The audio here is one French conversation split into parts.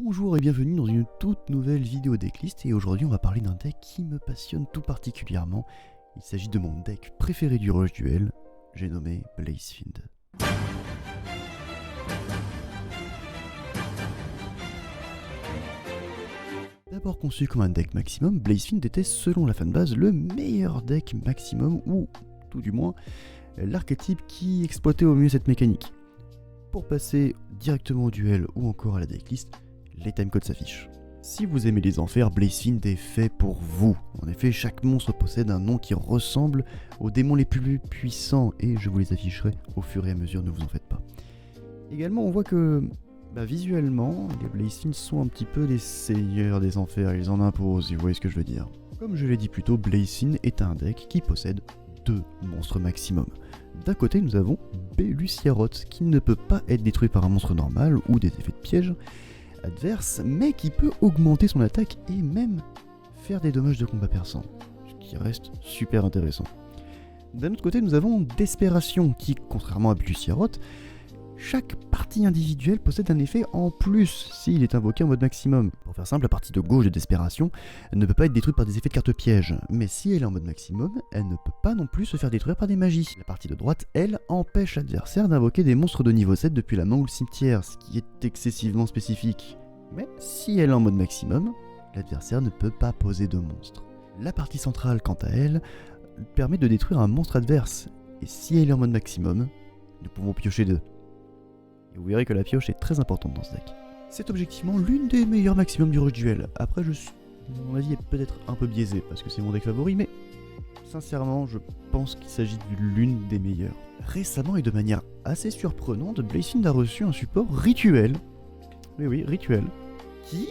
Bonjour et bienvenue dans une toute nouvelle vidéo decklist et aujourd'hui on va parler d'un deck qui me passionne tout particulièrement. Il s'agit de mon deck préféré du Rush Duel, j'ai nommé Blazefiend. D'abord conçu comme un deck maximum, Blazefiend était selon la fanbase le meilleur deck maximum ou tout du moins l'archétype qui exploitait au mieux cette mécanique. Pour passer directement au duel ou encore à la decklist, les timecodes s'affichent. Si vous aimez les enfers, Blazefiend est fait pour vous. En effet, chaque monstre possède un nom qui ressemble aux démons les plus puissants et je vous les afficherai au fur et à mesure, ne vous en faites pas. Également, on voit que visuellement, les Blazefiend sont un petit peu les seigneurs des enfers, ils en imposent, vous voyez ce que je veux dire. Comme je l'ai dit plus tôt, Blazefiend est un deck qui possède 2 monstres maximum. D'un côté, nous avons Beluciaroth, qui ne peut pas être détruit par un monstre normal ou des effets de piège adverse, mais qui peut augmenter son attaque et même faire des dommages de combat perçants, ce qui reste super intéressant. D'un autre côté, nous avons Desperation, qui, contrairement à Beluciaroth, chaque partie individuelle possède un effet en plus s'il est invoqué en mode maximum. Pour faire simple, la partie de gauche de Desperation ne peut pas être détruite par des effets de carte piège, mais si elle est en mode maximum, elle ne peut pas non plus se faire détruire par des magies. La partie de droite, elle, empêche l'adversaire d'invoquer des monstres de niveau 7 depuis la main ou le cimetière, ce qui est excessivement spécifique. Mais si elle est en mode maximum, l'adversaire ne peut pas poser de monstres. La partie centrale, quant à elle, permet de détruire un monstre adverse, et si elle est en mode maximum, nous pouvons piocher 2. Et vous verrez que la pioche est très importante dans ce deck. C'est objectivement l'une des meilleures maximums du Rush Duel. Après, mon avis est peut-être un peu biaisé parce que c'est mon deck favori, mais sincèrement, je pense qu'il s'agit de l'une des meilleures. Récemment et de manière assez surprenante, Blazefiend a reçu un support rituel. Oui, rituel. Qui,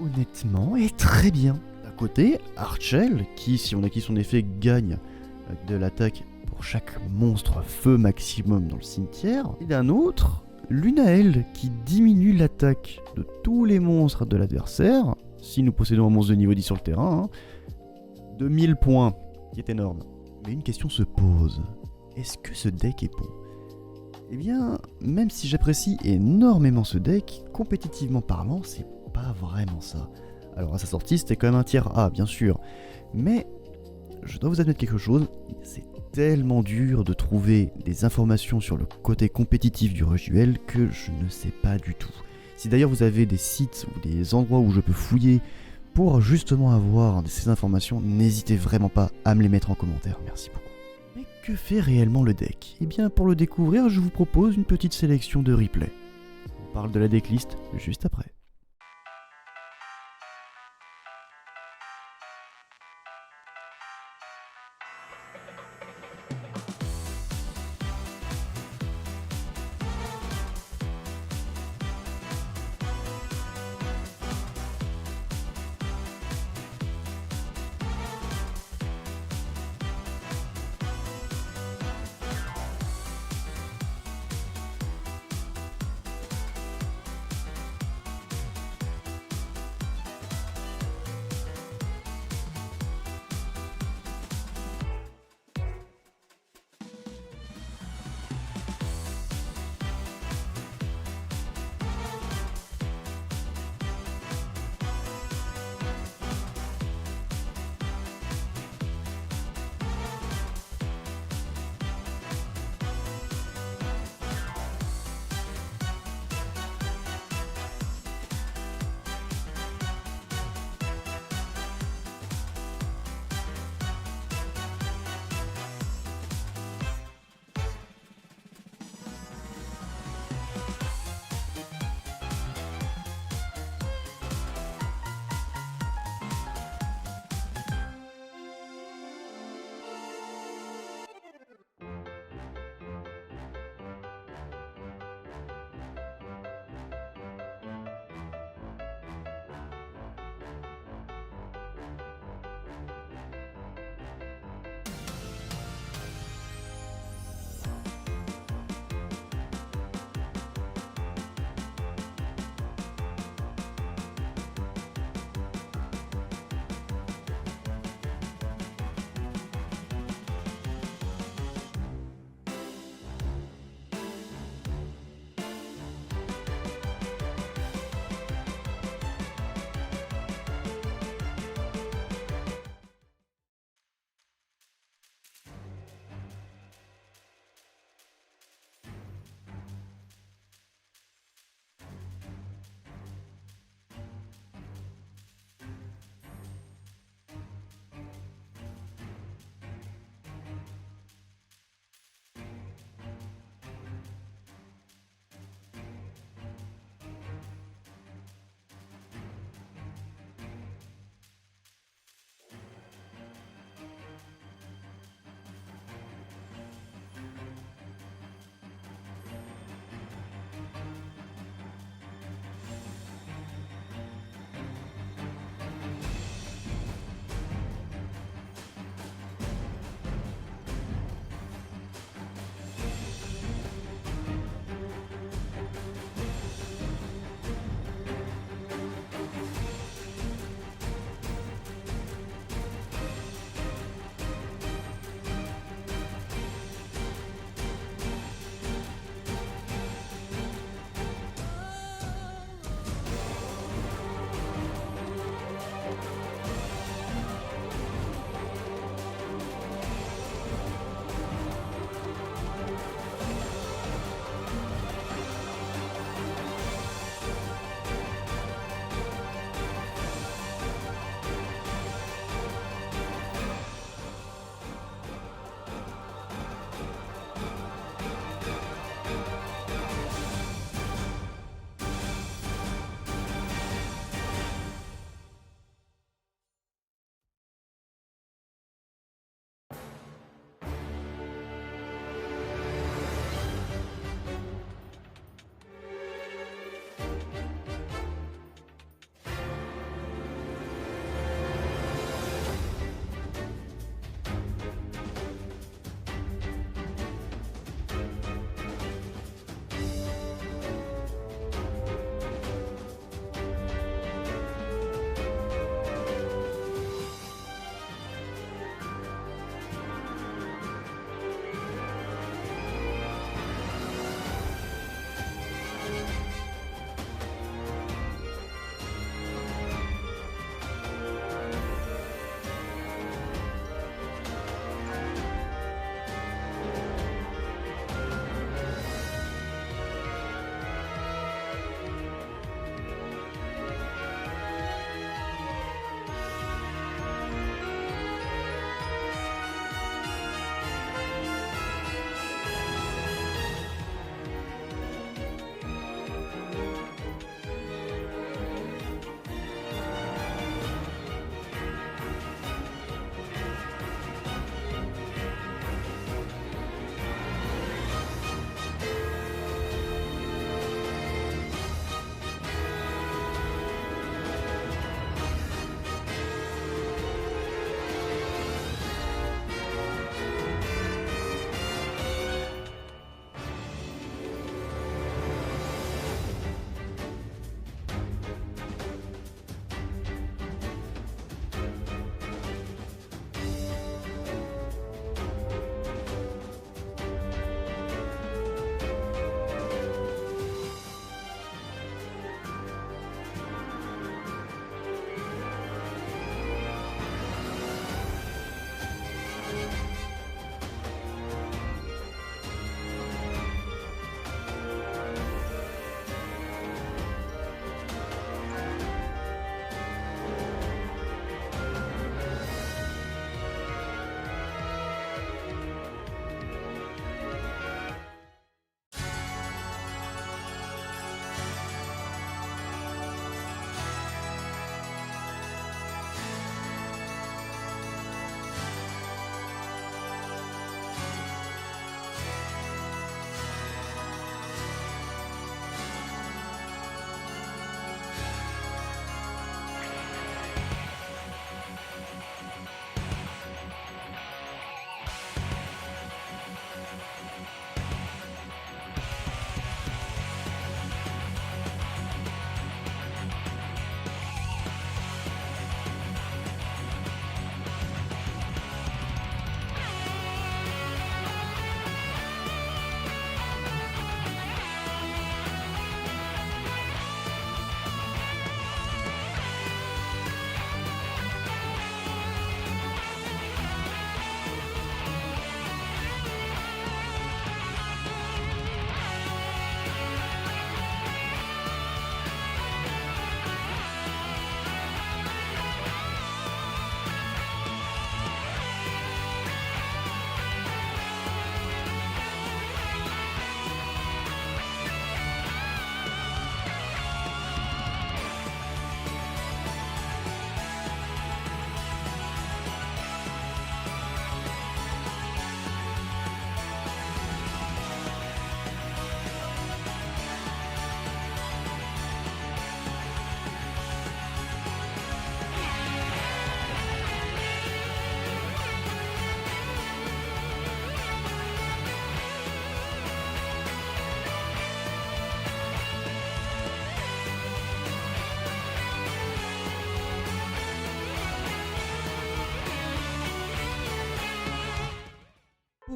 honnêtement, est très bien. D'un côté, Archel, qui, si on acquis son effet, gagne de l'attaque pour chaque monstre feu maximum dans le cimetière, et d'un autre, Lunael qui diminue l'attaque de tous les monstres de l'adversaire, si nous possédons un monstre de niveau 10 sur le terrain, de 1000 points, qui est énorme. Mais une question se pose, est-ce que ce deck est bon ? Eh bien, même si j'apprécie énormément ce deck, compétitivement parlant, c'est pas vraiment ça. Alors à sa sortie, c'était quand même un tiers A, bien sûr, mais je dois vous admettre quelque chose, c'est tellement dur de trouver des informations sur le côté compétitif du Rush Duel que je ne sais pas du tout. Si d'ailleurs vous avez des sites ou des endroits où je peux fouiller pour justement avoir ces informations, n'hésitez vraiment pas à me les mettre en commentaire, merci beaucoup. Mais que fait réellement le deck ? Eh bien pour le découvrir, je vous propose une petite sélection de replays. On parle de la decklist juste après.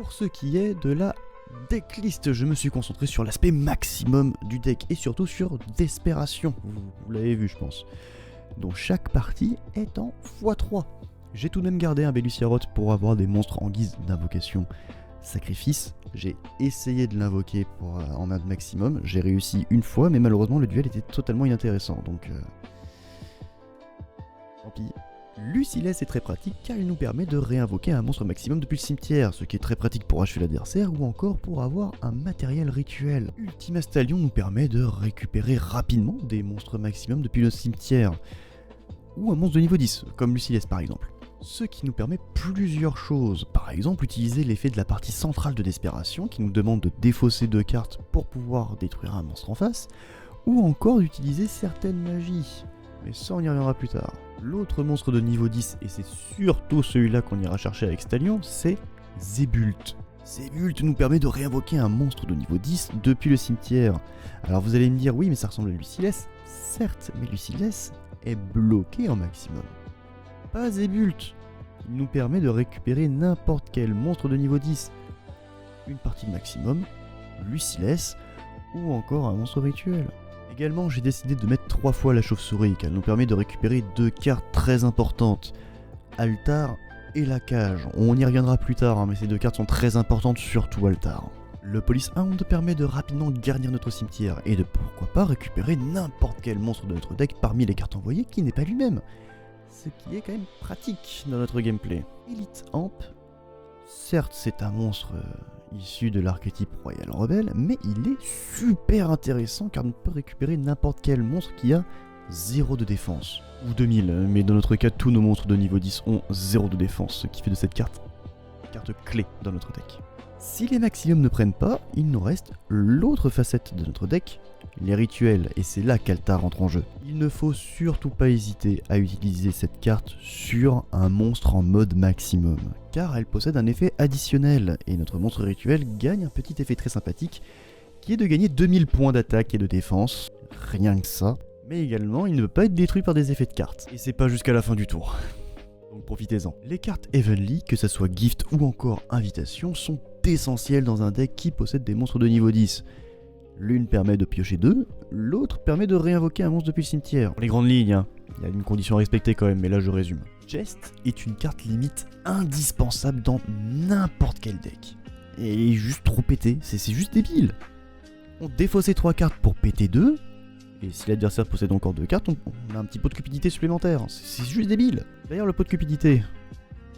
Pour ce qui est de la decklist, je me suis concentré sur l'aspect maximum du deck et surtout sur Desperation, vous l'avez vu je pense. Donc chaque partie est en x3. J'ai tout de même gardé un Belluciaroth pour avoir des monstres en guise d'invocation sacrifice. J'ai essayé de l'invoquer en mode maximum, j'ai réussi une fois mais malheureusement le duel était totalement inintéressant donc tant pis. Lucilès est très pratique car il nous permet de réinvoquer un monstre maximum depuis le cimetière, ce qui est très pratique pour achever l'adversaire ou encore pour avoir un matériel rituel. Ultima Stallion nous permet de récupérer rapidement des monstres maximum depuis le cimetière, ou un monstre de niveau 10, comme Lucilès par exemple. Ce qui nous permet plusieurs choses, par exemple utiliser l'effet de la partie centrale de Desperation qui nous demande de défausser 2 cartes pour pouvoir détruire un monstre en face, ou encore d'utiliser certaines magies. Mais ça on y reviendra plus tard. L'autre monstre de niveau 10, et c'est surtout celui-là qu'on ira chercher avec Stallion, c'est Zébult. Zébult nous permet de réinvoquer un monstre de niveau 10 depuis le cimetière. Alors vous allez me dire, oui mais ça ressemble à Lucilès. Certes, mais Lucilès est bloqué en maximum. Pas Zébult. Il nous permet de récupérer n'importe quel monstre de niveau 10. Une partie de maximum, Lucilès, ou encore un monstre rituel. Également, j'ai décidé de mettre 3 fois la chauve-souris, car elle nous permet de récupérer 2 cartes très importantes, Altar et la cage. On y reviendra plus tard, mais ces 2 cartes sont très importantes, surtout Altar. Le Police Hound permet de rapidement garnir notre cimetière, et de pourquoi pas récupérer n'importe quel monstre de notre deck parmi les cartes envoyées qui n'est pas lui-même. Ce qui est quand même pratique dans notre gameplay. Elite Amp, certes c'est un monstre issu de l'archétype Royal Rebelle, mais il est super intéressant car on peut récupérer n'importe quel monstre qui a 0 de défense. Ou 2000, mais dans notre cas tous nos monstres de niveau 10 ont 0 de défense, ce qui fait de cette carte clé dans notre deck. Si les maximums ne prennent pas, il nous reste l'autre facette de notre deck, les rituels, et c'est là qu'Altar entre en jeu. Il ne faut surtout pas hésiter à utiliser cette carte sur un monstre en mode maximum, car elle possède un effet additionnel, et notre monstre rituel gagne un petit effet très sympathique, qui est de gagner 2000 points d'attaque et de défense, rien que ça, mais également il ne peut pas être détruit par des effets de cartes, et c'est pas jusqu'à la fin du tour. Donc profitez-en. Les cartes Heavenly, que ça soit Gift ou encore Invitation, sont essentielles dans un deck qui possède des monstres de niveau 10. L'une permet de piocher 2, l'autre permet de réinvoquer un monstre depuis le cimetière. Pour les grandes lignes, hein. Il y a une condition à respecter quand même, mais là je résume. Jest est une carte limite indispensable dans n'importe quel deck. Et il est juste trop pété, c'est juste débile. On défaussait 3 cartes pour péter 2, et si l'adversaire possède encore 2 cartes, on a un petit pot de cupidité supplémentaire. C'est juste débile. D'ailleurs le pot de cupidité,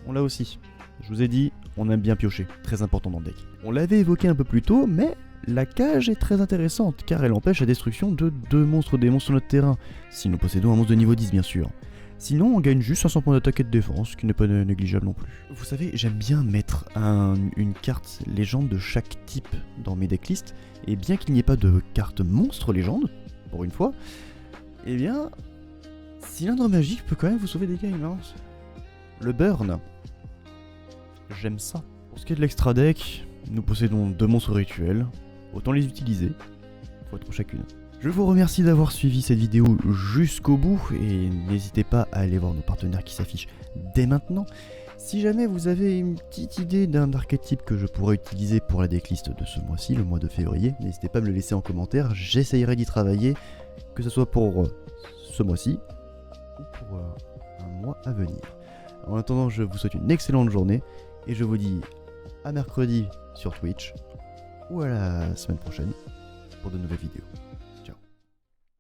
on l'a aussi. Je vous ai dit, on aime bien piocher, très important dans le deck. On l'avait évoqué un peu plus tôt, mais la cage est très intéressante, car elle empêche la destruction de 2 monstres démons sur notre terrain, si nous possédons un monstre de niveau 10 bien sûr. Sinon, on gagne juste 500 points d'attaque et de défense, ce qui n'est pas négligeable non plus. Vous savez, j'aime bien mettre une carte légende de chaque type dans mes decklists, et bien qu'il n'y ait pas de carte monstre légende, pour une fois, eh bien, Cylindre Magique peut quand même vous sauver des games, hein. Le burn, j'aime ça. Pour ce qui est de l'extra deck, nous possédons 2 monstres rituels, autant les utiliser, faut être chacune. Je vous remercie d'avoir suivi cette vidéo jusqu'au bout et n'hésitez pas à aller voir nos partenaires qui s'affichent dès maintenant. Si jamais vous avez une petite idée d'un archétype que je pourrais utiliser pour la decklist de ce mois-ci, le mois de février, n'hésitez pas à me le laisser en commentaire, j'essayerai d'y travailler, que ce soit pour ce mois-ci ou pour un mois à venir. En attendant, je vous souhaite une excellente journée et je vous dis à mercredi sur Twitch ou à la semaine prochaine pour de nouvelles vidéos.